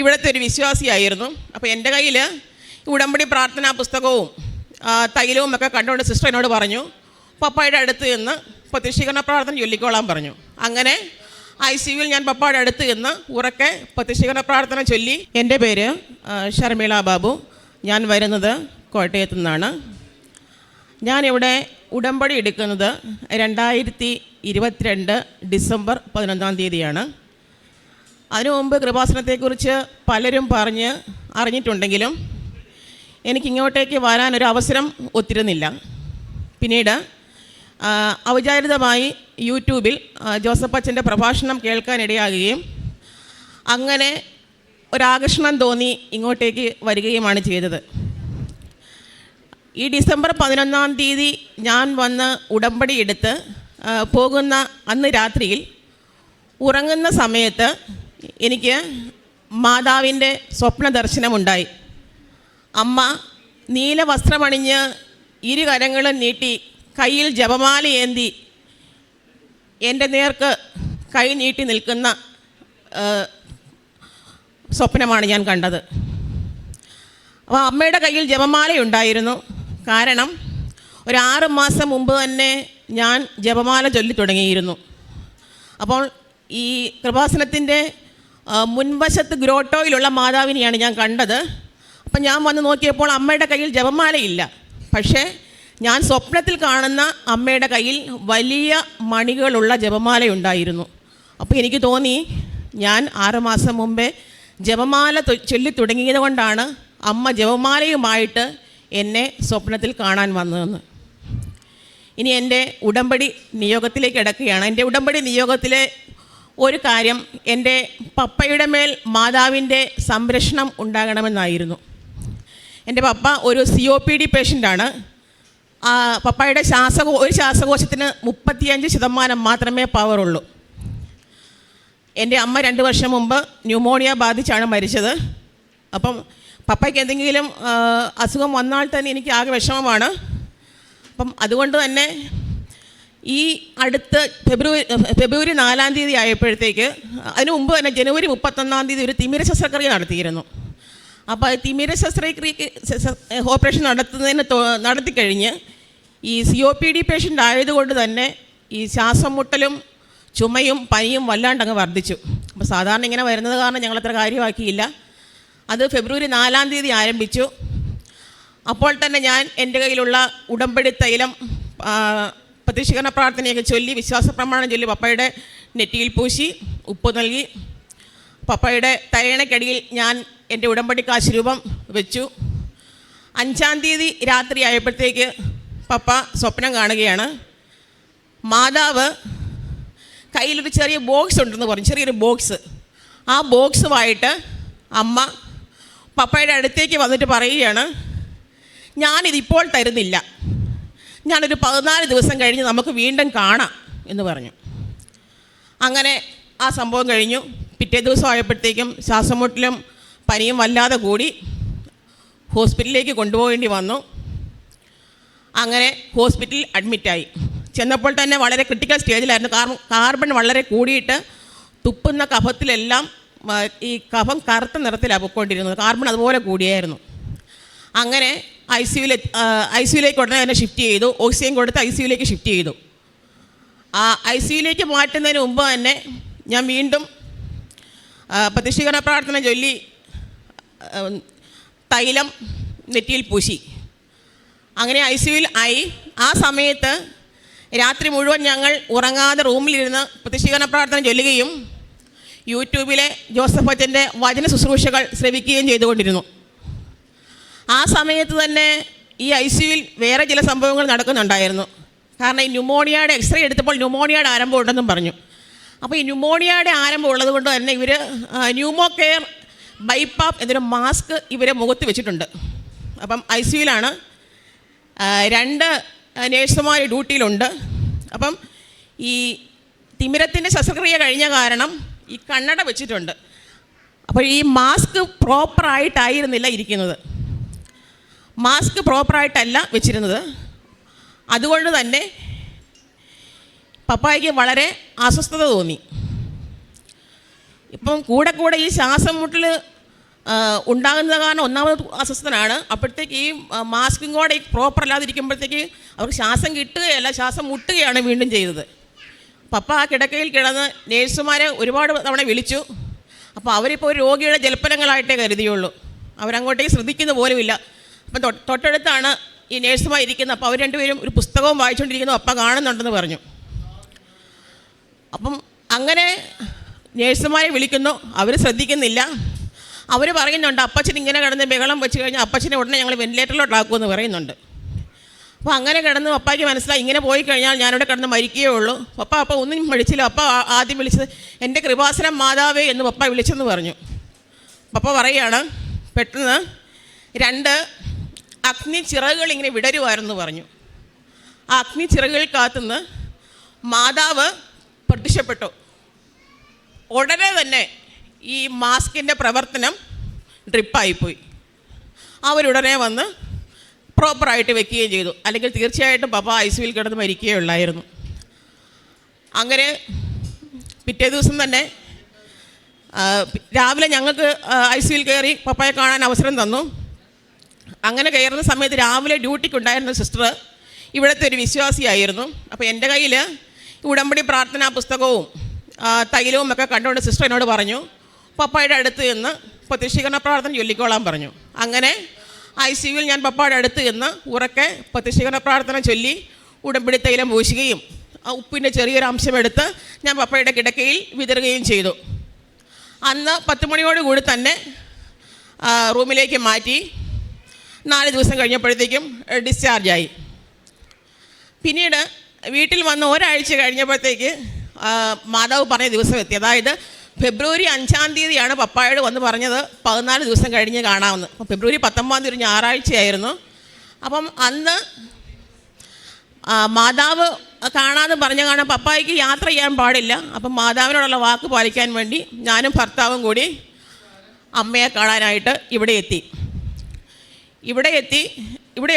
ഇവിടുത്തെ ഒരു വിശ്വാസിയായിരുന്നു. അപ്പോൾ എൻ്റെ കയ്യിൽ ഉടമ്പടി പ്രാർത്ഥനാ പുസ്തകവും തൈലവും ഒക്കെ കണ്ടുകൊണ്ട് സിസ്റ്റർ എന്നോട് പറഞ്ഞു, പപ്പായുടെ അടുത്ത് നിന്ന് പ്രത്യക്ഷീകരണ പ്രാർത്ഥന ചൊല്ലിക്കോളാൻ പറഞ്ഞു. അങ്ങനെ ICUവിൽ ഞാൻ പപ്പായുടെ അടുത്ത് നിന്ന് ഉറക്കെ പ്രത്യക്ഷീകരണ പ്രാർത്ഥന ചൊല്ലി. എൻ്റെ പേര് ഷർമിള ബാബു. ഞാൻ വരുന്നത് കോട്ടയത്തു നിന്നാണ്. ഞാനിവിടെ ഉടമ്പടി എടുക്കുന്നത് 2022 ഡിസംബർ 11 അതിനു മുമ്പ് കൃപാസനത്തെക്കുറിച്ച് പലരും അറിഞ്ഞിട്ടുണ്ടെങ്കിലും എനിക്കിങ്ങോട്ടേക്ക് വരാനൊരു അവസരം ഒത്തിരുന്നില്ല. പിന്നീട് ഔചാരികമായി യൂട്യൂബിൽ ജോസഫ് അച്ഛൻ്റെ പ്രഭാഷണം കേൾക്കാനിടയാകുകയും അങ്ങനെ ഒരാകർഷണം തോന്നി ഇങ്ങോട്ടേക്ക് വരികയുമാണ് ചെയ്തത്. ഈ ഡിസംബർ 11 ഞാൻ വന്ന് ഉടമ്പടി എടുത്ത് പോകുന്ന അന്ന് രാത്രിയിൽ ഉറങ്ങുന്ന സമയത്ത് എനിക്ക് മാതാവിൻ്റെ സ്വപ്ന ദർശനമുണ്ടായി. അമ്മ നീല വസ്ത്രമണിഞ്ഞ് ഇരു കരങ്ങളും നീട്ടി കയ്യിൽ ജപമാല ഏന്തി എൻ്റെ നേർക്ക് കൈ നീട്ടി നിൽക്കുന്ന സ്വപ്നമാണ് ഞാൻ കണ്ടത്. അപ്പോൾ അമ്മയുടെ കയ്യിൽ ജപമാലയുണ്ടായിരുന്നു. കാരണം ഒരു 6 മാസം മുമ്പ് തന്നെ ഞാൻ ജപമാല ചൊല്ലി തുടങ്ങിയിരുന്നു. അപ്പോൾ ഈ കൃപാസനത്തിൻ്റെ മുൻവശത്ത് ഗ്രോട്ടോയിലുള്ള മാതാവിനെയാണ് ഞാൻ കണ്ടത്. അപ്പം ഞാൻ വന്ന് നോക്കിയപ്പോൾ അമ്മയുടെ കയ്യിൽ ജപമാലയില്ല. പക്ഷേ ഞാൻ സ്വപ്നത്തിൽ കാണുന്ന അമ്മയുടെ കയ്യിൽ വലിയ മണികളുള്ള ജപമാലയുണ്ടായിരുന്നു. അപ്പോൾ എനിക്ക് തോന്നി ഞാൻ 6 മാസം മുമ്പേ ജപമാല ചൊല്ലി തുടങ്ങിയത് കൊണ്ടാണ് അമ്മ ജപമാലയുമായിട്ട് എന്നെ സ്വപ്നത്തിൽ കാണാൻ വന്നതെന്ന്. ഇനി എൻ്റെ ഉടമ്പടി നിയോഗത്തിലേക്ക് കിടക്കുകയാണ്. എൻ്റെ ഉടമ്പടി നിയോഗത്തിലെ ഒരു കാര്യം എൻ്റെ പപ്പയുടെ മേൽ മാതാവിൻ്റെ സംരക്ഷണം ഉണ്ടാകണമെന്നായിരുന്നു. എൻ്റെ പപ്പ ഒരു COPD പേഷ്യൻ്റാണ്. പപ്പായുടെ ഒരു ശ്വാസകോശത്തിന് 35% മാത്രമേ പവറുള്ളൂ. എൻ്റെ അമ്മ 2 വർഷം മുമ്പ് ന്യൂമോണിയ ബാധിച്ചാണ് മരിച്ചത്. അപ്പം പപ്പയ്ക്ക് എന്തെങ്കിലും അസുഖം വന്നാൽ തന്നെ എനിക്ക് ആകെ വിഷമമാണ്. അപ്പം അതുകൊണ്ട് തന്നെ ഈ അടുത്ത് ഫെബ്രുവരി 4 ആയപ്പോഴത്തേക്ക്, അതിനു മുമ്പ് തന്നെ ജനുവരി 31 ഒരു തിമിര ശസ്ത്രക്രിയ നടത്തിയിരുന്നു. അപ്പോൾ തിമിര ശസ്ത്രക്രിയക്ക് ഓപ്പറേഷൻ നടത്തിക്കഴിഞ്ഞ് ഈ COPD പേഷ്യൻ്റ് ആയതുകൊണ്ട് തന്നെ ഈ ശ്വാസം മുട്ടലും ചുമയും പനിയും വല്ലാണ്ടങ്ങ് വർദ്ധിച്ചു. അപ്പോൾ സാധാരണ ഇങ്ങനെ വരുന്നത് കാരണം ഞങ്ങളത്ര കാര്യമാക്കിയില്ല. അത് ഫെബ്രുവരി 4 ആരംഭിച്ചു. അപ്പോൾ തന്നെ ഞാൻ എൻ്റെ കയ്യിലുള്ള ഉടമ്പടി തൈലം പ്രത്യക്ഷീകരണ പ്രാർത്ഥനയൊക്കെ ചൊല്ലി വിശ്വാസ പ്രമാണം ചൊല്ലി പപ്പയുടെ നെറ്റിയിൽ പൂശി ഉപ്പ് നൽകി പപ്പയുടെ തലയണയ്ക്കടിയിൽ ഞാൻ എൻ്റെ ഉടമ്പടി കാശ് രൂപം വെച്ചു. 5 രാത്രി ആയപ്പോഴത്തേക്ക് പപ്പ സ്വപ്നം കാണുകയാണ്. മാതാവ് കയ്യിലൊരു ചെറിയ ബോക്സ് ഉണ്ടെന്ന് പറഞ്ഞു, ചെറിയൊരു ബോക്സ്. ആ ബോക്സുമായിട്ട് അമ്മ പപ്പയുടെ അടുത്തേക്ക് വന്നിട്ട് പറയുകയാണ്, ഞാനിതിപ്പോൾ തരുന്നില്ല, ഞാനൊരു 14 ദിവസം കഴിഞ്ഞ് നമുക്ക് വീണ്ടും കാണാം എന്ന് പറഞ്ഞു. അങ്ങനെ ആ സംഭവം കഴിഞ്ഞു. പിറ്റേ ദിവസം ആയപ്പോഴത്തേക്കും ശ്വാസം മുട്ടലും പനിയും വല്ലാതെ കൂടി ഹോസ്പിറ്റലിലേക്ക് കൊണ്ടുപോകേണ്ടി വന്നു. അങ്ങനെ ഹോസ്പിറ്റലിൽ അഡ്മിറ്റായി. ചെന്നപ്പോൾ തന്നെ വളരെ ക്രിട്ടിക്കൽ സ്റ്റേജിലായിരുന്നു. കാർബൺ വളരെ കൂടിയിട്ട് തുപ്പുന്ന കഫത്തിലെല്ലാം ഈ കഫം കറുത്ത നിറത്തിലാണ് പൊയ്ക്കൊണ്ടിരുന്നത്. കാർബൺ അതുപോലെ കൂടിയായിരുന്നു. അങ്ങനെ ICUവിലേക്ക് ഉടനെ തന്നെ ഷിഫ്റ്റ് ചെയ്തു. ഓക്സിജൻ കൊടുത്ത് ICUവിലേക്ക് ഷിഫ്റ്റ് ചെയ്തു. ആ ICUവിലേക്ക് മാറ്റുന്നതിന് മുമ്പ് തന്നെ ഞാൻ വീണ്ടും പ്രത്യക്ഷീകരണ പ്രാർത്ഥന ചൊല്ലി തൈലം നെറ്റിയിൽ പൂശി. അങ്ങനെ ICUവിൽ ആയി. ആ സമയത്ത് രാത്രി മുഴുവൻ ഞങ്ങൾ ഉറങ്ങാതെ റൂമിലിരുന്ന് പ്രത്യക്ഷീകരണ പ്രാർത്ഥന ചൊല്ലുകയും യൂട്യൂബിലെ ജോസഫ് അച്ഛൻ്റെ വചന ശുശ്രൂഷകൾ ശ്രവിക്കുകയും ചെയ്തുകൊണ്ടിരുന്നു. ആ സമയത്ത് തന്നെ ഈ ICUവിൽ വേറെ ചില സംഭവങ്ങൾ നടക്കുന്നുണ്ടായിരുന്നു. കാരണം ഈ ന്യൂമോണിയയുടെ എക്സ്റേ എടുത്തപ്പോൾ ന്യൂമോണിയയുടെ ആരംഭം ഉണ്ടെന്നും പറഞ്ഞു. അപ്പോൾ ഈ ന്യൂമോണിയയുടെ ആരംഭം ഉള്ളത് കൊണ്ട് തന്നെ ഇവർ ന്യൂമോ കെയർ ബൈപ്പാപ്പ് എന്നൊരു മാസ്ക് ഇവരെ മുഖത്ത് വെച്ചിട്ടുണ്ട്. അപ്പം ICUവിലാണ്. 2 നേഴ്സുമാർ ഡ്യൂട്ടിയിലുണ്ട്. അപ്പം ഈ തിമിരത്തിൻ്റെ ശസ്ത്രക്രിയ കഴിഞ്ഞ കാരണം ഈ കണ്ണട വെച്ചിട്ടുണ്ട്. അപ്പോൾ ഈ മാസ്ക് പ്രോപ്പറായിട്ടായിരുന്നില്ല ഇരിക്കുന്നത്. മാസ്ക് പ്രോപ്പറായിട്ടല്ല വെച്ചിരുന്നത്. അതുകൊണ്ട് തന്നെ പപ്പായ്ക്ക് വളരെ അസ്വസ്ഥത തോന്നി. ഇപ്പം കൂടെ ഈ ശ്വാസം മുട്ടൽ ഉണ്ടാകുന്നത് കാരണം ഒന്നാമത് അസ്വസ്ഥനാണ്. അപ്പോഴത്തേക്ക് ഈ മാസ്കും കൂടെ പ്രോപ്പർ അല്ലാതിരിക്കുമ്പോഴത്തേക്ക് അവർക്ക് ശ്വാസം കിട്ടുകയല്ല, ശ്വാസം മുട്ടുകയാണ് വീണ്ടും ചെയ്തത്. പപ്പ ആ കിടക്കയിൽ കിടന്ന് നേഴ്സുമാരെ ഒരുപാട് തവണ വിളിച്ചു. അപ്പോൾ അവരിപ്പോൾ ഒരു രോഗിയുടെ ജൽപ്പനങ്ങളായിട്ടേ കരുതിയുള്ളൂ, അവരങ്ങോട്ടേക്ക് ശ്രദ്ധിക്കുന്ന പോലുമില്ല. അപ്പം തൊട്ടടുത്താണ് ഈ നേഴ്സുമാർ ഇരിക്കുന്നത്. അപ്പോൾ അവർ രണ്ടുപേരും ഒരു പുസ്തകവും വായിച്ചുകൊണ്ടിരിക്കുന്നു, അപ്പ കാണുന്നുണ്ടെന്ന് പറഞ്ഞു. അപ്പം അങ്ങനെ നേഴ്സുമാരെ വിളിക്കുന്നു, അവർ ശ്രദ്ധിക്കുന്നില്ല. അവർ പറയുന്നുണ്ട് അപ്പച്ചൻ ഇങ്ങനെ കിടന്ന് ബഹളം വെച്ച് കഴിഞ്ഞാൽ അപ്പച്ചനെ ഉടനെ ഞങ്ങൾ വെന്റിലേറ്ററിലോട്ടാക്കുമെന്ന് പറയുന്നുണ്ട്. അപ്പോൾ അങ്ങനെ കിടന്ന് പപ്പായ്ക്ക് മനസ്സിലായി ഇങ്ങനെ പോയി കഴിഞ്ഞാൽ ഞാനിവിടെ കിടന്ന് മരിക്കുകയേ ഉള്ളൂ. പപ്പ ഒന്നും വിളിച്ചില്ല. പപ്പ ആദ്യം വിളിച്ചത് എൻ്റെ കൃപാസനം മാതാവേ എന്ന് പപ്പ വിളിച്ചെന്ന് പറഞ്ഞു. പപ്പ പറയുകയാണ് പെട്ടെന്ന് 2 അഗ്നി ചിറകുകൾ ഇങ്ങനെ വിടരുമായിരുന്നു പറഞ്ഞു. ആ അഗ്നി ചിറകുകൾ കാത്തുനിന്ന് മാതാവ് പ്രത്യക്ഷപ്പെട്ടു. ഉടനെ തന്നെ ഈ മാസ്കിൻ്റെ പ്രവർത്തനം ഡ്രിപ്പായിപ്പോയി. അവരുടനെ വന്ന് പ്രോപ്പറായിട്ട് വെക്കുകയും ചെയ്തു. അല്ലെങ്കിൽ തീർച്ചയായിട്ടും പപ്പ ICUവിൽ കിടന്ന് മരിക്കുകയുള്ളായിരുന്നു. അങ്ങനെ പിറ്റേ ദിവസം തന്നെ രാവിലെ ഞങ്ങൾക്ക് ICUവിൽ കയറി പപ്പയെ കാണാൻ അവസരം തന്നു. അങ്ങനെ കയറുന്ന സമയത്ത് രാവിലെ ഡ്യൂട്ടിക്കുണ്ടായിരുന്ന സിസ്റ്റർ ഇവിടുത്തെ ഒരു വിശ്വാസിയായിരുന്നു. അപ്പോൾ എൻ്റെ കയ്യിൽ ഉടമ്പടി പ്രാർത്ഥനാ പുസ്തകവും തൈലവും ഒക്കെ കണ്ടുകൊണ്ട് സിസ്റ്റർ എന്നോട് പറഞ്ഞു പപ്പായുടെ അടുത്ത് നിന്ന് പ്രത്യക്ഷീകരണ പ്രാർത്ഥന ചൊല്ലിക്കോളാൻ പറഞ്ഞു. അങ്ങനെ ICUവിൽ ഞാൻ പപ്പായുടെ അടുത്ത് നിന്ന് ഉറക്കെ പ്രത്യക്ഷീകരണ പ്രാർത്ഥന ചൊല്ലി ഉടമ്പടി തൈലം പൂശുകയും ആ ഉപ്പിൻ്റെ ചെറിയൊരു അംശമെടുത്ത് ഞാൻ പപ്പയുടെ കിടക്കയിൽ വിതറുകയും ചെയ്തു. അന്ന് 10 മണിയോടുകൂടി തന്നെ റൂമിലേക്ക് മാറ്റി. 4 ദിവസം കഴിഞ്ഞപ്പോഴത്തേക്കും ഡിസ്ചാർജായി. പിന്നീട് വീട്ടിൽ വന്ന് ഒരാഴ്ച കഴിഞ്ഞപ്പോഴത്തേക്ക് മാതാവ് പറഞ്ഞ ദിവസം എത്തി. അതായത് ഫെബ്രുവരി 5-ാം തീയതിയാണ് പപ്പായോട് വന്ന് പറഞ്ഞത് 14 ദിവസം കഴിഞ്ഞ് കാണാമെന്ന്. അപ്പം ഫെബ്രുവരി 19-ാം തീയതി ഒരു ഞായറാഴ്ചയായിരുന്നു. അപ്പം അന്ന് മാതാവ് കാണാതെ കാണാൻ പപ്പായ്ക്ക് യാത്ര ചെയ്യാൻ പാടില്ല. അപ്പം മാതാവിനോടുള്ള വാക്ക് പാലിക്കാൻ വേണ്ടി ഞാനും ഭർത്താവും കൂടി അമ്മയെ കാണാനായിട്ട് ഇവിടെ എത്തി. ഇവിടെ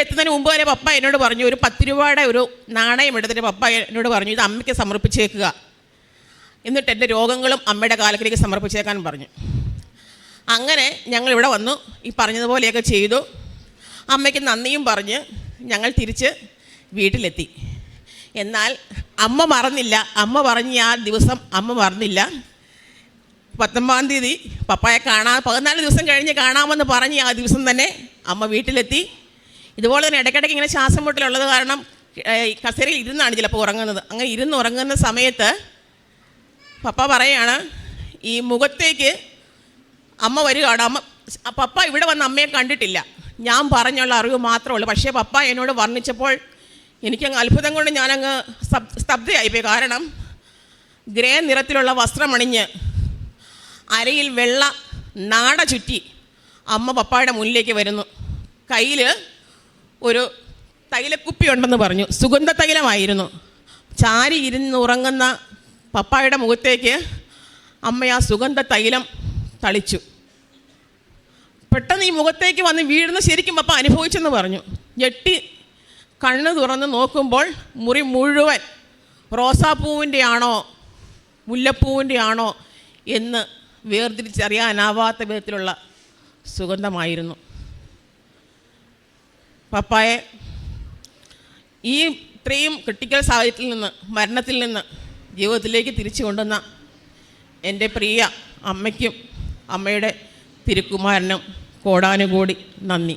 എത്തുന്നതിന് മുമ്പ് വരെ പപ്പ എന്നോട് പറഞ്ഞു ഒരു 10 രൂപയുടെ ഒരു നാണയം എടുത്തിട്ട് പപ്പ എന്നോട് പറഞ്ഞു ഇത് അമ്മയ്ക്ക് സമർപ്പിച്ചേക്കുക, എന്നിട്ട് എൻ്റെ രോഗങ്ങളും അമ്മയുടെ കാലത്തിലേക്ക് സമർപ്പിച്ചേക്കാൻ പറഞ്ഞു. അങ്ങനെ ഞങ്ങളിവിടെ വന്നു, ഈ പറഞ്ഞതുപോലെയൊക്കെ ചെയ്തു. അമ്മയ്ക്ക് നന്ദിയും പറഞ്ഞ് ഞങ്ങൾ തിരിച്ച് വീട്ടിലെത്തി. എന്നാൽ അമ്മ മറന്നില്ല. അമ്മ പറഞ്ഞ ആ ദിവസം അമ്മ മറന്നില്ല. 19-ാം തീയതി പപ്പായെ 14 ദിവസം കഴിഞ്ഞ് കാണാമെന്ന് പറഞ്ഞ് ആ ദിവസം തന്നെ അമ്മ വീട്ടിലെത്തി. ഇതുപോലെ തന്നെ ഇടയ്ക്കിടയ്ക്ക് ഇങ്ങനെ ശ്വാസം മുട്ടലുള്ളത് കാരണം കസേരയിൽ ഇരുന്നാണ് ചിലപ്പോൾ ഉറങ്ങുന്നത്. അങ്ങനെ ഇരുന്ന് ഉറങ്ങുന്ന സമയത്ത് പപ്പ പറയാണ് ഈ മുഖത്തേക്ക് അമ്മ വരികയാണ്. പപ്പ ഇവിടെ വന്ന് അമ്മയെ കണ്ടിട്ടില്ല, ഞാൻ പറഞ്ഞുള്ള അറിവ് മാത്രമേ ഉള്ളൂ. പക്ഷേ പപ്പ എന്നോട് വർണ്ണിച്ചപ്പോൾ എനിക്കങ്ങ് അത്ഭുതം കൊണ്ട് ഞാനങ്ങ് സ്തബ്ധയായിപ്പോയി. കാരണം ഗ്രേ നിറത്തിലുള്ള വസ്ത്രമണിഞ്ഞ് അരയിൽ വെള്ള നാട ചുറ്റി അമ്മ പപ്പായുടെ മുന്നിലേക്ക് വരുന്നു. കയ്യിൽ ഒരു തൈലക്കുപ്പി ഉണ്ടെന്ന് പറഞ്ഞു. സുഗന്ധ തൈലമായിരുന്നു. ചാരി ഇരുന്നുറങ്ങുന്ന പപ്പായുടെ മുഖത്തേക്ക് അമ്മ ആ സുഗന്ധ തൈലം തളിച്ചു. പെട്ടെന്ന് ഈ മുഖത്തേക്ക് വന്ന് വീഴുന്ന ശരിക്കും പപ്പ അനുഭവിച്ചെന്ന് പറഞ്ഞു. ഞെട്ടി കണ്ണ് തുറന്ന് നോക്കുമ്പോൾ മുറി മുഴുവൻ റോസാപ്പൂവിൻ്റെ ആണോ മുല്ലപ്പൂവിൻ്റെ ആണോ എന്ന് വേർതിരിച്ചറിയാനാവാത്ത വിധത്തിലുള്ള സുഗന്ധമായിരുന്നു. പപ്പായെ ഈ ഇത്രയും ക്രിട്ടിക്കൽ സാഹചര്യത്തിൽ നിന്ന്, മരണത്തിൽ നിന്ന് ജീവിതത്തിലേക്ക് തിരിച്ചു കൊണ്ടുവന്ന എൻ്റെ പ്രിയ അമ്മയ്ക്കും അമ്മയുടെ തിരുക്കുമാരനും കോടാനുകോടി നന്ദി.